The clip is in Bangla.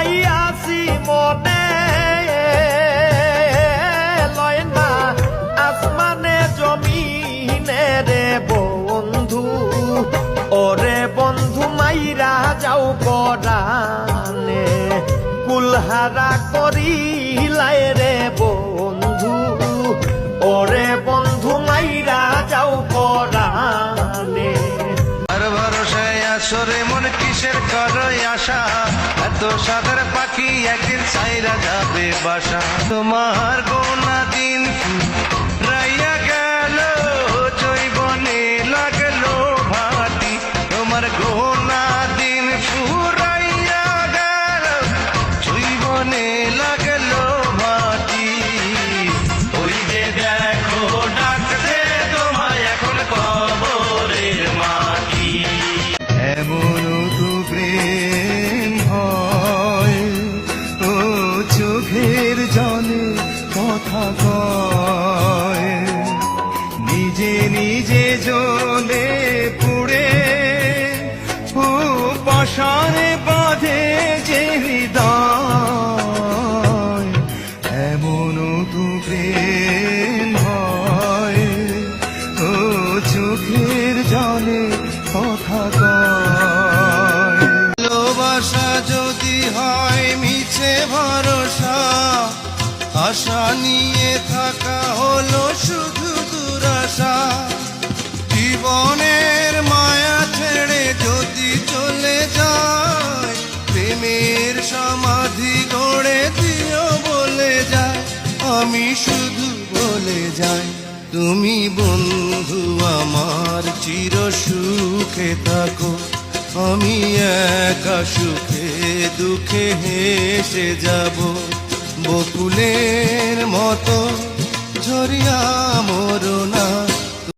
লুকাইয়াছি মনে লয় না আসমানে জমিনে রে বন্ধু ওরে বন্ধু মাইরা যাও পরানে কুলহারা করিলাই রে বন্ধু ওরে বন্ধু মাইরা যাও পরানে আর ভরসায় আসরে মন কিসের করই আশা এত সাগর পাখি একদিন সাইরা যাবে বাসা তোমার গোনা দিন রাইয়া গেল জৈবনে লাগলো ভাটি তোমার গোনা দিন ফুরাইয়া গেল জৈবনে লাগলো ভাটি ওই যে দেখো ডাকছে তোমায় এখন কবরের মাটি এমন তো প্রেম হয় ও চোখের জলে কথা কয় নিজে নিজে জ্বলে পুড়ে ও পাশানে বাঁধে যে হৃদয় এমন তো প্রেম হয় ও চোখের জলে কথা কয় ভালোবাসা যদি হয় মিছে ভরসা আশা নিয়ে থাকা হলো শুধু দুরাশা জীবনের মায়া ছেড়ে যদি চলে যায় প্রেমের সমাধি গড়ে দিও বলে যায় আমি শুধু বলে যাই তুমি বন্ধু আমার চির সুখে থাকো আমি একা সুখে দুঃখে হেসে যাব বকুলের মতো ঝরিয়া মরণ